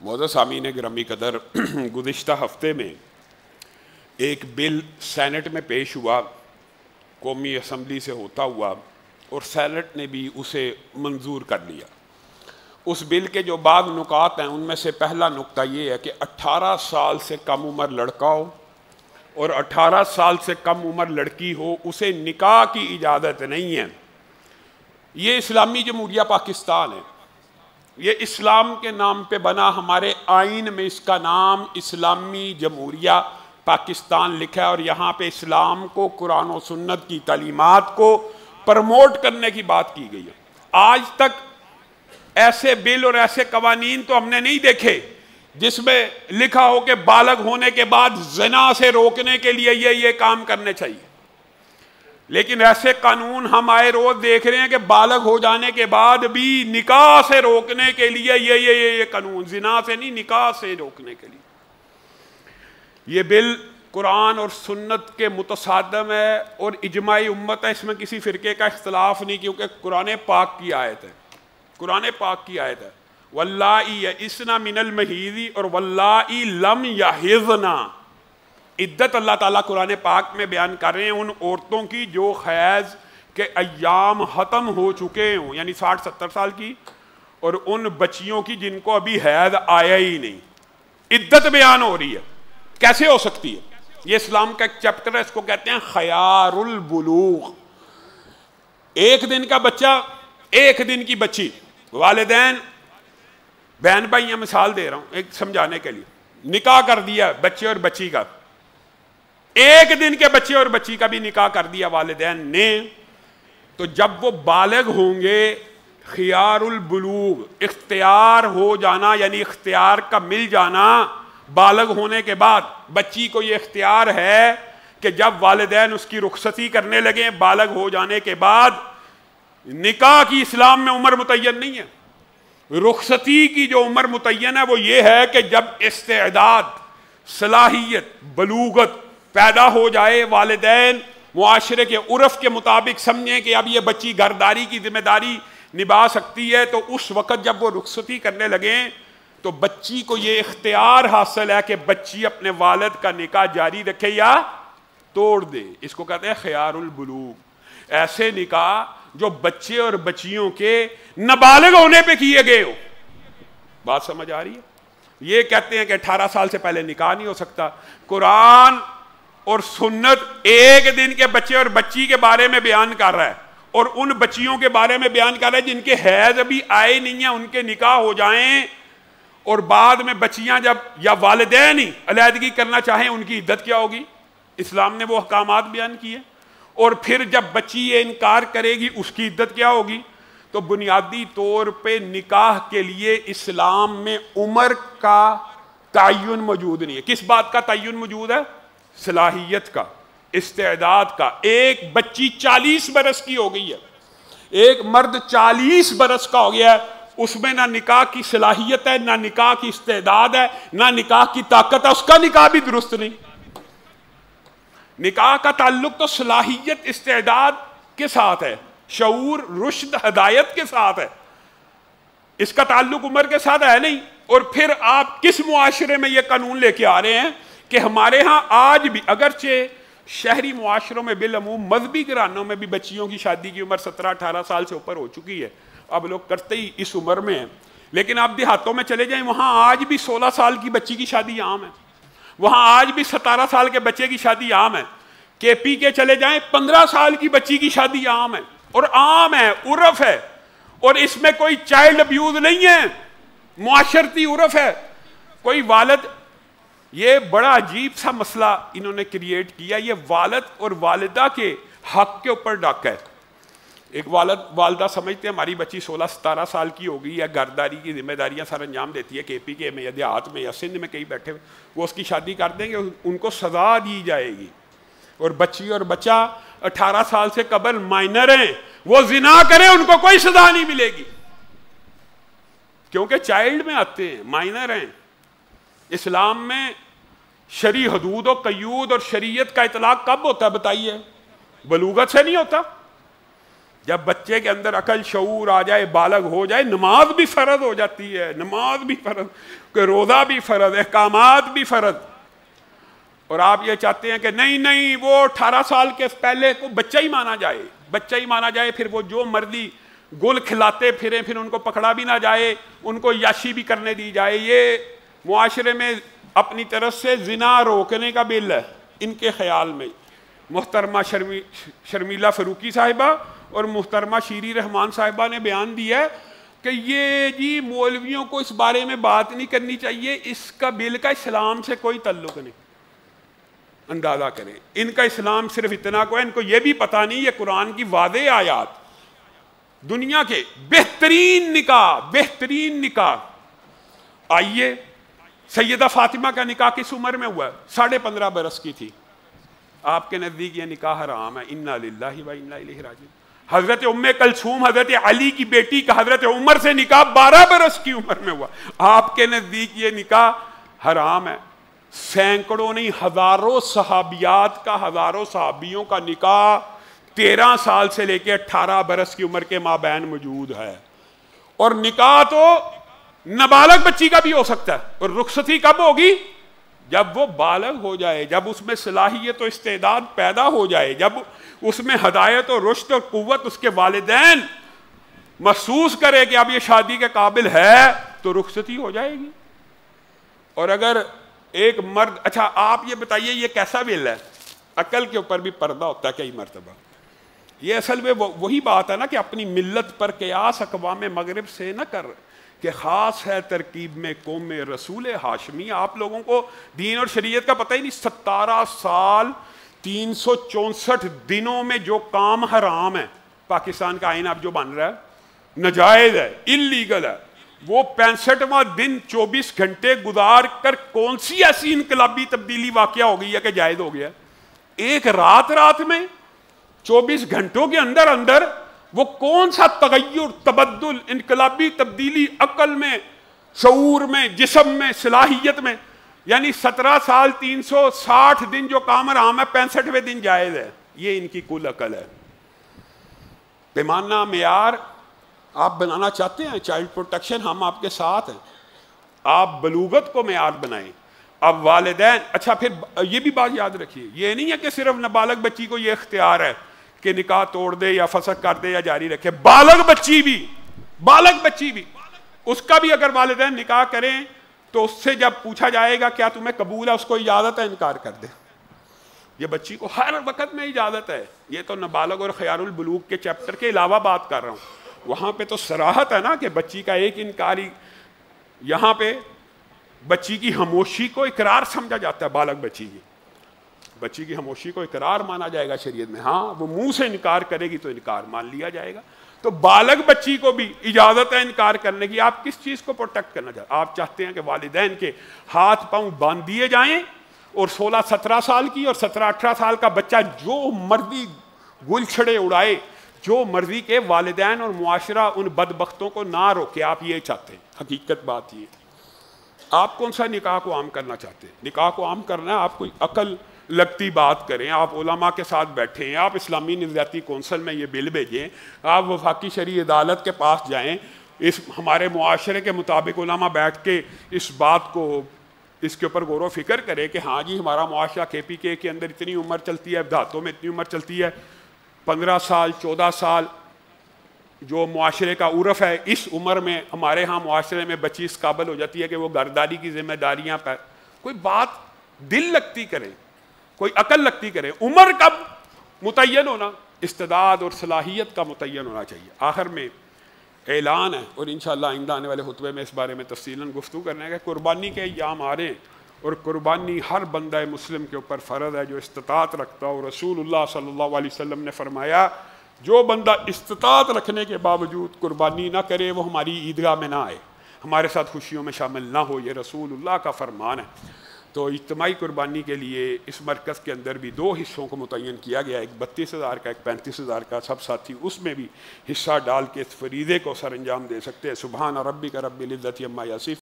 معزز سامعین گرامی قدر، گزشتہ ہفتے میں ایک بل سینٹ میں پیش ہوا، قومی اسمبلی سے ہوتا ہوا، اور سینٹ نے بھی اسے منظور کر لیا۔ اس بل کے جو بعض نکات ہیں ان میں سے پہلا نقطہ یہ ہے کہ 18 سال سے کم عمر لڑکا ہو اور 18 سال سے کم عمر لڑکی ہو اسے نکاح کی اجازت نہیں ہے۔ یہ اسلامی جمہوریہ پاکستان ہے، یہ اسلام کے نام پہ بنا، ہمارے آئین میں اس کا نام اسلامی جمہوریہ پاکستان لکھا ہے، اور یہاں پہ اسلام کو، قرآن و سنت کی تعلیمات کو پروموٹ کرنے کی بات کی گئی ہے۔ آج تک ایسے بل اور ایسے قوانین تو ہم نے نہیں دیکھے جس میں لکھا ہو کہ بالغ ہونے کے بعد زنا سے روکنے کے لیے یہ کام کرنے چاہیے، لیکن ایسے قانون ہم آئے روز دیکھ رہے ہیں کہ بالغ ہو جانے کے بعد بھی نکاح سے روکنے کے لیے یہ قانون، زنا سے نہیں، نکاح سے روکنے کے لیے۔ یہ بل قرآن اور سنت کے متصادم ہے اور اجماع امت ہے، اس میں کسی فرقے کا اختلاف نہیں، کیونکہ قرآن پاک کی آیت ہے، قرآن پاک کی آیت ہے۔ واللائی یئسن من المحیض اور واللائی لم یحضن، عدت اللہ تعالیٰ قرآن پاک میں بیان کر رہے ہیں ان عورتوں کی جو حیض کے ایام ختم ہو چکے ہوں، یعنی 60-70 سال کی، اور ان بچیوں کی جن کو ابھی حیض آیا ہی نہیں۔ عدت بیان ہو رہی ہے، کیسے ہو سکتی ہے؟ یہ اسلام کا ایک چیپٹر ہے، اس کو کہتے ہیں خیار البلوغ۔ ایک دن کا بچہ، ایک دن کی بچی، والدین، بہن بھائی ہیں، مثال دے رہا ہوں ایک سمجھانے کے لیے، نکاح کر دیا بچے اور بچی کا، ایک دن کے بچے اور بچی کا بھی نکاح کر دیا والدین نے، تو جب وہ بالغ ہوں گے، خیار البلوغ، اختیار ہو جانا، یعنی اختیار کا مل جانا، بالغ ہونے کے بعد بچی کو یہ اختیار ہے کہ جب والدین اس کی رخصتی کرنے لگیں بالغ ہو جانے کے بعد، نکاح کی اسلام میں عمر متعین نہیں ہے، رخصتی کی جو عمر متعین ہے وہ یہ ہے کہ جب استعداد، صلاحیت، بلوغت پیدا ہو جائے، والدین معاشرے کے عرف کے مطابق سمجھیں کہ اب یہ بچی گھرداری کی ذمہ داری نبھا سکتی ہے، تو اس وقت جب وہ رخصتی کرنے لگیں تو بچی کو یہ اختیار حاصل ہے کہ بچی اپنے والد کا نکاح جاری رکھے یا توڑ دے۔ اس کو کہتے ہیں خیار البلوغ، ایسے نکاح جو بچے اور بچیوں کے نابالغ ہونے پہ کیے گئے ہو۔ بات سمجھ آ رہی ہے؟ یہ کہتے ہیں کہ 18 سال سے پہلے نکاح نہیں ہو سکتا۔ قرآن اور سنت ایک دن کے بچے اور بچی کے بارے میں بیان کر رہا ہے، اور ان بچیوں کے بارے میں بیان کر رہا ہے جن کے حیض ابھی آئے نہیں ہیں، ان کے نکاح ہو جائیں، اور بعد میں بچیاں جب یا والدین ہی علیحدگی کرنا چاہیں ان کی عدت کیا ہوگی؟ اسلام نے وہ احکامات بیان کیے، اور پھر جب بچی یہ انکار کرے گی اس کی عدت کیا ہوگی؟ تو بنیادی طور پہ نکاح کے لیے اسلام میں عمر کا تعین موجود نہیں ہے۔ کس بات کا تعین موجود ہے؟ صلاحیت کا، استعداد کا۔ ایک بچی 40 برس کی ہو گئی ہے، ایک مرد 40 برس کا ہو گیا ہے، اس میں نہ نکاح کی صلاحیت ہے، نہ نکاح کی استعداد ہے، نہ نکاح کی طاقت ہے، اس کا نکاح بھی درست نہیں۔ نکاح کا تعلق تو صلاحیت، استعداد کے ساتھ ہے، شعور، رشد، ہدایت کے ساتھ ہے، اس کا تعلق عمر کے ساتھ ہے نہیں۔ اور پھر آپ کس معاشرے میں یہ قانون لے کے آ رہے ہیں کہ ہمارے ہاں آج بھی، اگرچہ شہری معاشروں میں بالعموم مذہبی گھرانوں میں بھی بچیوں کی شادی کی عمر 17-18 سال سے اوپر ہو چکی ہے، اب لوگ کرتے ہی اس عمر میں ہیں، لیکن آپ دیہاتوں میں چلے جائیں وہاں آج بھی 16 سال کی بچی کی شادی عام ہے، وہاں آج بھی 17 سال کے بچے کی شادی عام ہے۔ کے پی کے چلے جائیں 15 سال کی بچی کی شادی عام ہے، اور عام ہے، عرف ہے، اور اس میں کوئی چائلڈ ابیوز نہیں ہے، معاشرتی عرف ہے۔ کوئی والد، یہ بڑا عجیب سا مسئلہ انہوں نے کریٹ کیا، یہ والد اور والدہ کے حق کے اوپر ڈاکہ ہے۔ ایک والدہ سمجھتے ہیں ہماری بچی 16-17 سال کی ہو گئی ہے، گھرداری کی ذمہ داریاں سر انجام دیتی ہے، کے پی کے میں یا دیہات میں یا سندھ میں کہیں بیٹھے ہوئے، وہ اس کی شادی کر دیں گے، ان کو سزا دی جائے گی، اور بچی اور بچہ 18 سال سے قبل مائنر ہیں، وہ زنا کریں ان کو کوئی سزا نہیں ملے گی، کیونکہ چائلڈ میں آتے ہیں، مائنر ہیں۔ اسلام میں شرعی حدود و قیود اور شریعت کا اطلاق کب ہوتا ہے بتائیے؟ بلوغت سے نہیں ہوتا۔ جب بچے کے اندر عقل شعور آ جائے، بالغ ہو جائے، نماز بھی فرض ہو جاتی ہے، نماز بھی فرض، کہ روزہ بھی فرض، احکامات بھی فرض۔ اور آپ یہ چاہتے ہیں کہ نہیں وہ 18 سال کے پہلے کو بچہ ہی مانا جائے، بچہ ہی مانا جائے، پھر وہ جو مرضی گل کھلاتے پھریں، پھر ان کو پکڑا بھی نہ جائے، ان کو یاشی بھی کرنے دی جائے۔ یہ معاشرے میں اپنی طرف سے زنا روکنے کا بل ہے ان کے خیال میں۔ محترمہ شرمیلا فاروقی صاحبہ اور محترمہ شیری رحمان صاحبہ نے بیان دیا ہے کہ یہ جی مولویوں کو اس بارے میں بات نہیں کرنی چاہیے، اس کا بل کا اسلام سے کوئی تعلق نہیں۔ اندازہ کریں، ان کا اسلام صرف اتنا کو ہے، ان کو یہ بھی پتہ نہیں یہ قرآن کی واضح آیات، دنیا کے بہترین نکاح۔ آئیے، سیدہ فاطمہ کا نکاح کس عمر میں ہوا ہے؟ 15.5 برس کی تھی۔ آپ کے نزدیک یہ نکاح حرام ہے؟ انا للہ و انا الیہ راجعون۔ حضرت ام کلثوم حضرت علی کی بیٹی کا حضرت عمر سے نکاح 12 برس کی عمر میں ہوا، آپ کے نزدیک یہ نکاح حرام ہے؟ سینکڑوں نہیں ہزاروں صحابیات کا، ہزاروں صحابیوں کا نکاح 13 سال سے لے کے 18 برس کی عمر کے مابین موجود ہے۔ اور نکاح تو نابالغ بچی کا بھی ہو سکتا ہے، اور رخصتی کب ہوگی؟ جب وہ بالغ ہو جائے، جب اس میں صلاحیت و استعداد پیدا ہو جائے، جب اس میں ہدایت و رشد اور قوت اس کے والدین محسوس کرے کہ اب یہ شادی کے قابل ہے، تو رخصتی ہو جائے گی۔ اور اگر ایک مرد، اچھا آپ یہ بتائیے یہ کیسا بل ہے؟ عقل کے اوپر بھی پردہ ہوتا ہے کئی مرتبہ۔ یہ اصل میں وہی بات ہے نا کہ اپنی ملت پر قیاس اقوام مغرب سے نہ کر کہ خاص ہے ترکیب میں قوم رسول ہاشمی۔ آپ لوگوں کو دین اور شریعت کا پتہ ہی نہیں۔ 17 سال 364 دنوں میں جو کام حرام ہے، پاکستان کا آئین اب جو بن رہا ہے، ناجائز ہے، انلیگل ہے، وہ 65واں دن 24 گھنٹے گزار کر کون سی ایسی انقلابی تبدیلی واقعہ ہو گئی ہے کہ جائز ہو گیا؟ ایک رات میں 24 گھنٹوں کے اندر اندر وہ کون سا تغیر، تبدل، انقلابی تبدیلی عقل میں، شعور میں، جسم میں، صلاحیت میں؟ یعنی 17 سال 360 دن جو کام حرام ہے، 65ویں دن جائز ہے۔ یہ ان کی کل عقل ہے۔ پیمانہ، معیار آپ بنانا چاہتے ہیں چائلڈ پروٹیکشن، ہم آپ کے ساتھ ہیں۔ آپ بلوغت کو معیار بنائیں۔ اب والدین، اچھا پھر یہ بھی بات یاد رکھیے، یہ نہیں ہے کہ صرف نابالغ بچی کو یہ اختیار ہے کہ نکاح توڑ دے یا فسخ کر دے یا جاری رکھے۔ بالغ بچی بھی اس کا بھی اگر والدین نکاح کریں تو اس سے جب پوچھا جائے گا کیا تمہیں قبول ہے، اس کو اجازت ہے انکار کر دے۔ یہ بچی کو ہر وقت میں اجازت ہے۔ یہ تو نابالغ اور خیار البلوغ کے چیپٹر کے علاوہ بات کر رہا ہوں، وہاں پہ تو صراحت ہے نا کہ بچی کا ایک انکاری، یہاں پہ بچی کی خاموشی کو اقرار سمجھا جاتا ہے۔ بالغ بچی کی خاموشی کو اقرار مانا جائے گا شریعت میں۔ ہاں وہ منہ سے انکار کرے گی تو انکار مان لیا جائے گا۔ تو بالغ بچی کو بھی اجازت ہے انکار کرنے کی۔ آپ کس چیز کو پروٹیکٹ کرنا چاہتے ہیں؟ آپ چاہتے ہیں کہ والدین کے ہاتھ پاؤں باندھ دیے جائیں، اور 16-17 سال کی اور 17-18 سال کا بچہ جو مرضی گل چھڑے اڑائے، جو مرضی کے، والدین اور معاشرہ ان بدبختوں کو نہ روکے۔ آپ یہ چاہتے ہیں، حقیقت بات یہ۔ آپ کون سا نکاح کو عام کرنا چاہتے ہیں؟ نکاح کو عام کرنا ہے، آپ کوئی عقل لگتی بات کریں، آپ علماء کے ساتھ بیٹھیں، آپ اسلامی نظریاتی کونسل میں یہ بل بھیجیں، آپ وفاقی شرعی عدالت کے پاس جائیں، اس ہمارے معاشرے کے مطابق علماء بیٹھ کے اس بات کو، اس کے اوپر غور و فکر کرے کہ ہاں جی ہمارا معاشرہ KPK کے اندر اتنی عمر چلتی ہے، دھاتوں میں اتنی عمر چلتی ہے، 15 سال 14 سال جو معاشرے کا عرف ہے، اس عمر میں ہمارے ہاں معاشرے میں بچی اس قابل ہو جاتی ہے کہ وہ گھرداری کی ذمہ داریاں پر کوئی بات دل لگتی کرے، کوئی عقل لگتی کرے۔ عمر کب متعین ہونا؟ استعداد اور صلاحیت کا متعین ہونا چاہیے۔ آخر میں اعلان ہے، اور انشاءاللہ آئندہ آنے والے خطبے میں اس بارے میں تفصیلاً گفتگو کرنا ہے کہ قربانی کے ایام آ رہے ہیں، اور قربانی ہر بندہ مسلم کے اوپر فرض ہے جو استطاعت رکھتا ہو۔ رسول اللہ صلی اللہ علیہ وسلم نے فرمایا جو بندہ استطاعت رکھنے کے باوجود قربانی نہ کرے وہ ہماری عیدگاہ میں نہ آئے، ہمارے ساتھ خوشیوں میں شامل نہ ہو۔ یہ رسول اللہ کا فرمان ہے۔ تو اجتماعی قربانی کے لیے اس مرکز کے اندر بھی 2 حصوں کو متعین کیا گیا، ایک 32,000 کا، ایک 35,000 کا۔ سب ساتھی اس میں بھی حصہ ڈال کے اس فریضے کو سر انجام دے سکتے ہیں۔ سبحان ربک رب العزت عما یصفون۔